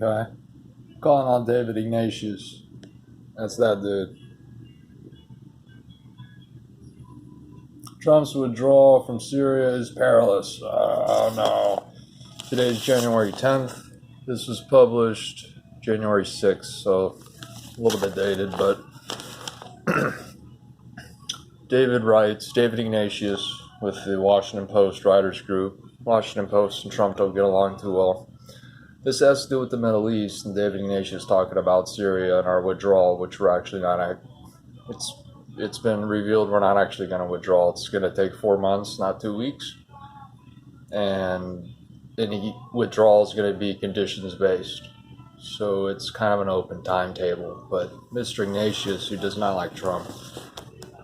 Okay. Calling on David Ignatius. That's that dude. Trump's withdrawal from Syria is perilous. Oh no. Today's January 10th. This was published January 6th, so a little bit dated, but David Ignatius with the Washington Post writers group. Washington Post and Trump don't get along too well. This has to do with the Middle East, and David Ignatius talking about Syria and our withdrawal, which we're actually not. It's been revealed we're not actually going to withdraw. It's going to take 4 months, not 2 weeks, and any withdrawal is going to be conditions based. So it's kind of an open timetable. But Mr. Ignatius, who does not like Trump,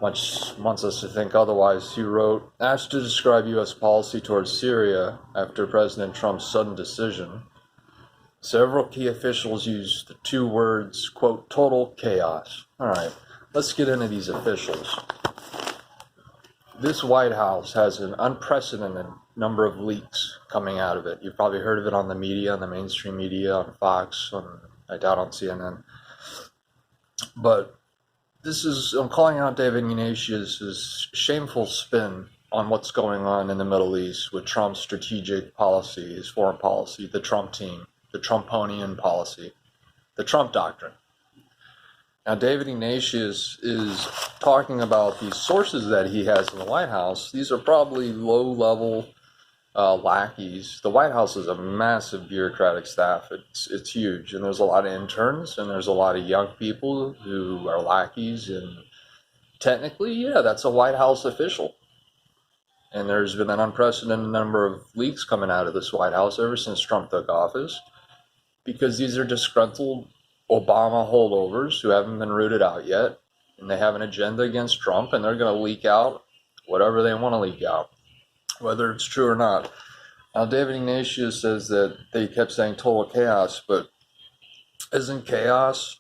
wants us to think otherwise. He wrote, asked to describe U.S. policy towards Syria after President Trump's sudden decision. Several key officials used the two words, quote, total chaos. All right, let's get into these officials. This White House has an unprecedented number of leaks coming out of it. You've probably heard of it on the media, on the mainstream media, on Fox, I doubt on CNN. But I'm calling out David Ignatius' shameful spin on what's going on in the Middle East with Trump's strategic policy, his foreign policy, the Trump team, the Trumponian policy, the Trump doctrine. Now, David Ignatius is talking about these sources that he has in the White House. These are probably low-level lackeys. The White House is a massive bureaucratic staff. It's huge, and there's a lot of interns, and there's a lot of young people who are lackeys, and technically, yeah, that's a White House official. And there's been an unprecedented number of leaks coming out of this White House ever since Trump took office, because these are disgruntled Obama holdovers who haven't been rooted out yet, and they have an agenda against Trump, and they're going to leak out whatever they want to leak out, whether it's true or not. Now, David Ignatius says that they kept saying total chaos, but isn't chaos?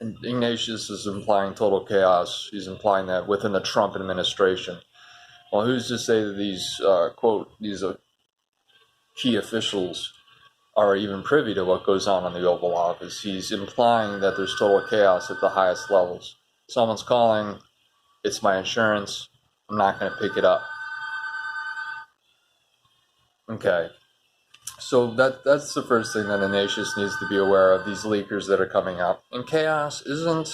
And Ignatius is implying total chaos. He's implying that within the Trump administration. Well, who's to say that these, these key officials are even privy to what goes on in the Oval Office? He's implying that there's total chaos at the highest levels. Someone's calling, it's my insurance, I'm not going to pick it up. Okay, so that's the first thing that Ignatius needs to be aware of, these leakers that are coming up. And isn't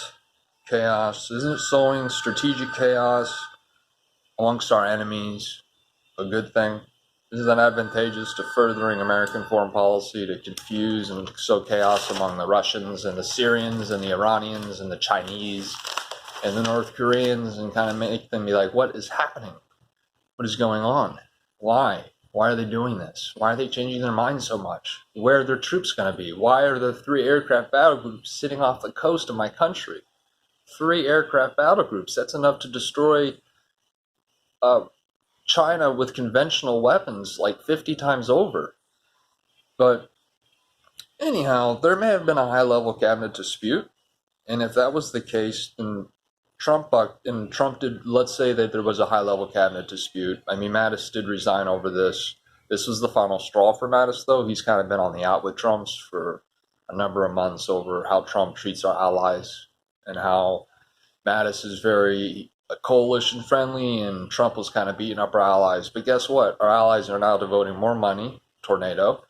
sowing strategic chaos amongst our enemies a good thing? Is it advantageous to furthering American foreign policy to confuse and sow chaos among the Russians and the Syrians and the Iranians and the Chinese and the North Koreans, and kind of make them be like, what is happening? What is going on? Why? Why are they doing this? Why are they changing their minds so much? Where are their troops going to be? Why are there 3 aircraft battle groups sitting off the coast of my country? 3 aircraft battle groups. That's enough to destroy China with conventional weapons like 50 times over. But anyhow, there may have been a high-level cabinet dispute, and if that was the case, then Trump did. Let's say that there was a high-level cabinet dispute. I mean, Mattis did resign over this. This was the final straw for Mattis, though. He's kind of been on the out with Trump's for a number of months over how Trump treats our allies and how Mattis is very coalition friendly, and Trump was kind of beating up our allies. But guess what? Our allies are now devoting more money, Tornado,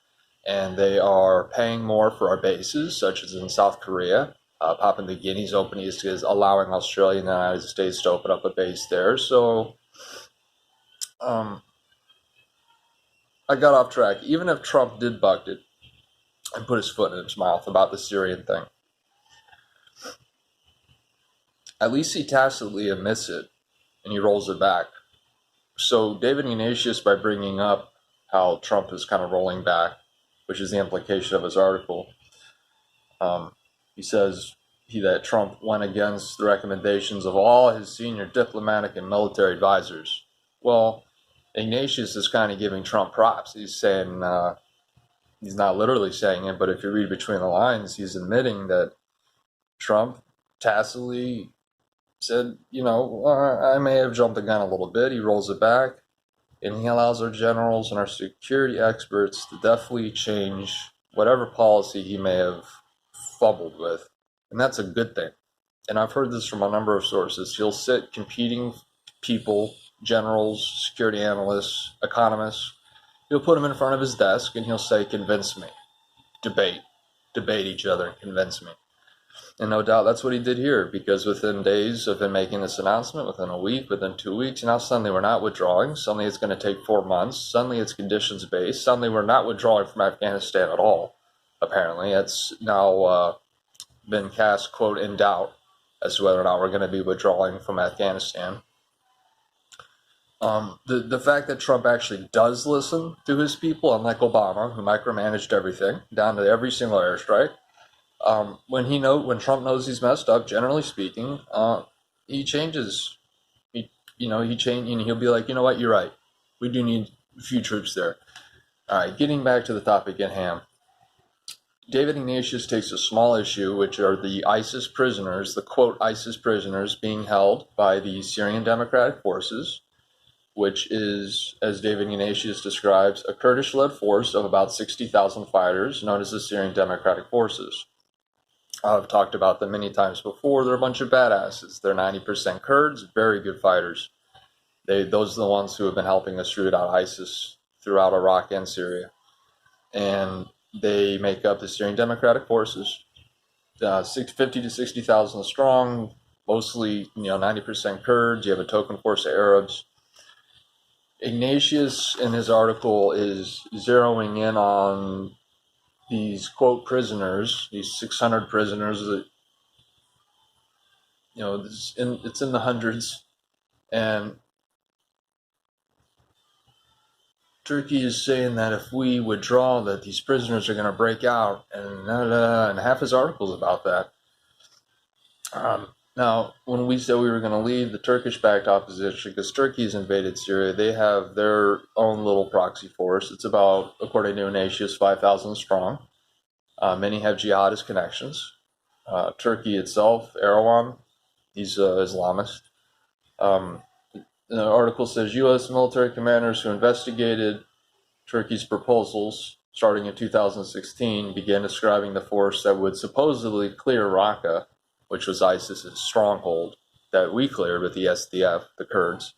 and they are paying more for our bases, such as in South Korea. Papua New Guinea's opening is allowing Australia and the United States to open up a base there. So I got off track. Even if Trump did buck it and put his foot in his mouth about the Syrian thing, at least he tacitly admits it, and he rolls it back. So David Ignatius, by bringing up how Trump is kind of rolling back, which is the implication of his article, he says that Trump went against the recommendations of all his senior diplomatic and military advisors. Well, Ignatius is kind of giving Trump props. He's saying, he's not literally saying it, but if you read between the lines, he's admitting that Trump tacitly said, I may have jumped the gun a little bit. He rolls it back, and he allows our generals and our security experts to definitely change whatever policy he may have fumbled with, and that's a good thing. And I've heard this from a number of sources. He'll sit competing people, generals, security analysts, economists. He'll put them in front of his desk and he'll say, convince me. Debate each other and convince me. And no doubt that's what he did here, because within days of him making this announcement, within a week, within 2 weeks, now suddenly we're not withdrawing. Suddenly it's going to take 4 months. Suddenly it's conditions based. Suddenly we're not withdrawing from Afghanistan at all. Apparently it's now been cast, quote, in doubt as to whether or not we're going to be withdrawing from Afghanistan. The fact that Trump actually does listen to his people, unlike Obama, who micromanaged everything down to every single airstrike, when Trump knows he's messed up, generally speaking, he changes. He'll be like, you know what, you're right. We do need a few troops there. All right, getting back to the topic at hand. David Ignatius takes a small issue, which are the ISIS prisoners, the quote ISIS prisoners being held by the Syrian Democratic Forces, which is, as David Ignatius describes, a Kurdish-led force of about 60,000 fighters known as the Syrian Democratic Forces. I've talked about them many times before. They're a bunch of badasses. They're 90% Kurds, very good fighters. Those are the ones who have been helping us root out ISIS throughout Iraq and Syria. And they make up the Syrian Democratic Forces, 50 to 60,000 strong, mostly 90% Kurds. You have a token force of Arabs. Ignatius, in his article, is zeroing in on these, quote, prisoners, these 600 prisoners that, it's in the hundreds. And Turkey is saying that if we withdraw, that these prisoners are going to break out, and half his article is about that. Now, when we said we were going to leave the Turkish-backed opposition, because Turkey's invaded Syria, they have their own little proxy force. It's about, according to Ignatius, 5,000 strong. Many have jihadist connections. Turkey itself, Erdogan, he's Islamist. The article says U.S. military commanders who investigated Turkey's proposals starting in 2016 began describing the force that would supposedly clear Raqqa, which was ISIS's stronghold that we cleared with the SDF, the Kurds,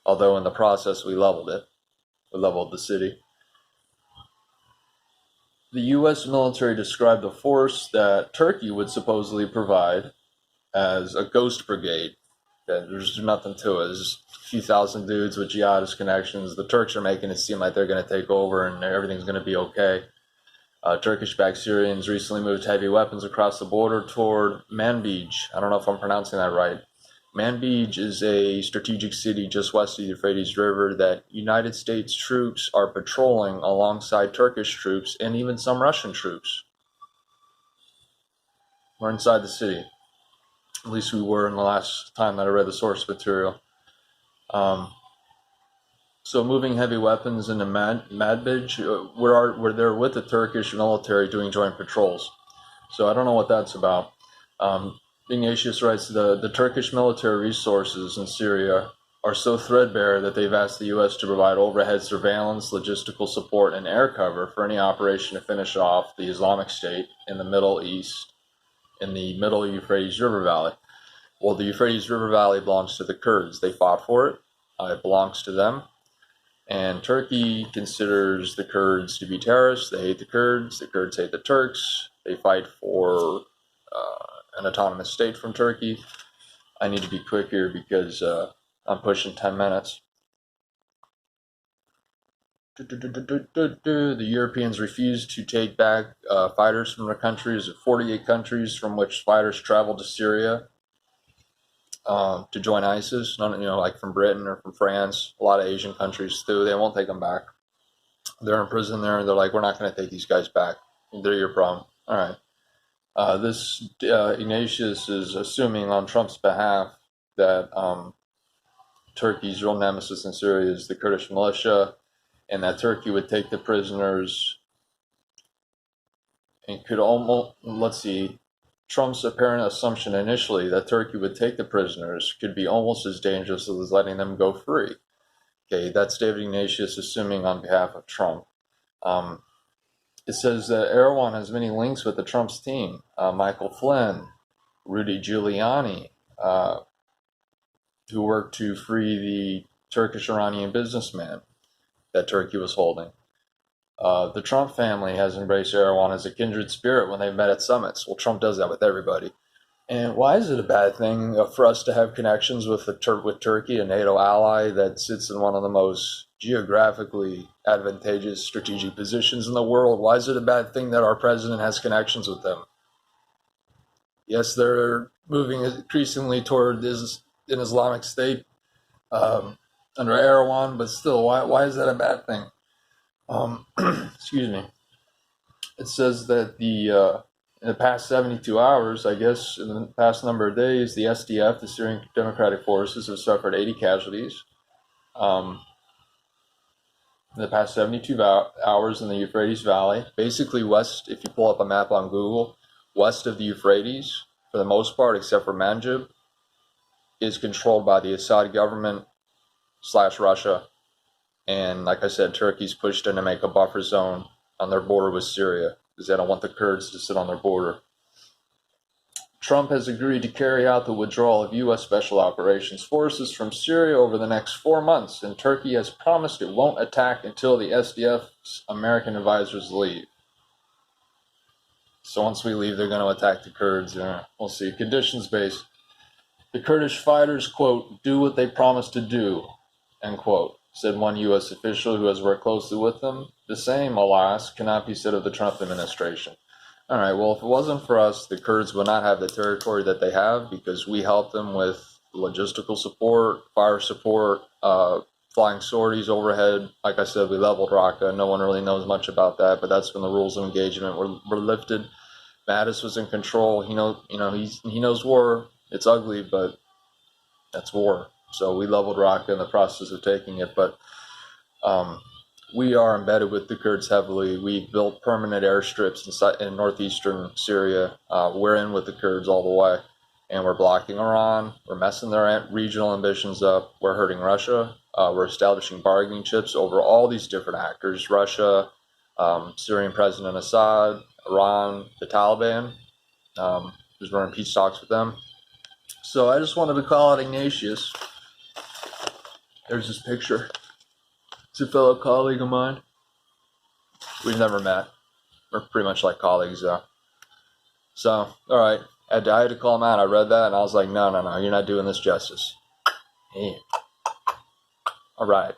although in the process we leveled it. We leveled the city. The U.S. military described the force that Turkey would supposedly provide as a ghost brigade. That there's nothing to it. There's just a few thousand dudes with jihadist connections. The Turks are making it seem like they're going to take over and everything's going to be okay. Turkish-backed Syrians recently moved heavy weapons across the border toward Manbij. I don't know if I'm pronouncing that right. Manbij is a strategic city just west of the Euphrates River that United States troops are patrolling alongside Turkish troops and even some Russian troops. We're inside the city. At least we were in the last time that I read the source material. So moving heavy weapons into Manbij, we're there with the Turkish military doing joint patrols. So I don't know what that's about. Ignatius writes, the Turkish military resources in Syria are so threadbare that they've asked the U.S. to provide overhead surveillance, logistical support, and air cover for any operation to finish off the Islamic State in the Middle East, in the middle Euphrates River Valley. Well, the Euphrates River Valley belongs to the Kurds. They fought for it. It belongs to them. And Turkey considers the Kurds to be terrorists. They hate the Kurds. The Kurds hate the Turks. They fight for an autonomous state from Turkey. I need to be quick here because I'm pushing 10 minutes. The Europeans refused to take back fighters from their countries. 48 countries from which fighters traveled to Syria to join ISIS. None, like from Britain or from France. A lot of Asian countries too. They won't take them back. They're in prison there, and they're like, we're not going to take these guys back. They're your problem. All right. This Ignatius is assuming on Trump's behalf that Turkey's real nemesis in Syria is the Kurdish militia, and that Turkey would take the prisoners and could almost, Trump's apparent assumption initially that Turkey would take the prisoners could be almost as dangerous as letting them go free. Okay, that's David Ignatius assuming on behalf of Trump. It says that Erdogan has many links with the Trump's team. Michael Flynn, Rudy Giuliani, who worked to free the Turkish-Iranian businessman that Turkey was holding. The Trump family has embraced Erdogan as a kindred spirit when they've met at summits. Well, Trump does that with everybody. And why is it a bad thing for us to have connections with with Turkey, a NATO ally that sits in one of the most geographically advantageous strategic positions in the world? Why is it a bad thing that our president has connections with them? Yes, they're moving increasingly toward an Islamic State under Erdogan, but still, why is that a bad thing? Excuse me. It says that in the past 72 hours, I guess, in the past number of days, the SDF, the Syrian Democratic Forces, have suffered 80 casualties. In the past 72 hours in the Euphrates Valley, basically west, if you pull up a map on Google, west of the Euphrates, for the most part, except for Manjib, is controlled by the Assad government / Russia. And like I said, Turkey's pushed in to make a buffer zone on their border with Syria because they don't want the Kurds to sit on their border. Trump has agreed to carry out the withdrawal of U.S. Special Operations Forces from Syria over the next 4 months, and Turkey has promised it won't attack until the SDF's American advisors leave. So once we leave, they're going to attack the Kurds. We'll see. Conditions based. The Kurdish fighters, quote, do what they promised to do, end quote, said one U.S. official who has worked closely with them. The same, alas, cannot be said of the Trump administration. All right, well, if it wasn't for us, the Kurds would not have the territory that they have because we helped them with logistical support, fire support, flying sorties overhead. Like I said, we leveled Raqqa. No one really knows much about that, but that's when the rules of engagement were lifted. Mattis was in control. He knows war. It's ugly, but that's war. So we leveled Raqqa in the process of taking it, but we are embedded with the Kurds heavily. We've built permanent airstrips in northeastern Syria. We're in with the Kurds all the way, and we're blocking Iran. We're messing their regional ambitions up. We're hurting Russia. We're establishing bargaining chips over all these different actors: Russia, Syrian President Assad, Iran, the Taliban, because we're in peace talks with them. So I just wanted to call out Ignatius. There's this picture. It's a fellow colleague of mine. We've never met. We're pretty much like colleagues, though. So, all right. I had to call him out. I read that, and I was like, no, you're not doing this justice. Hey. All right.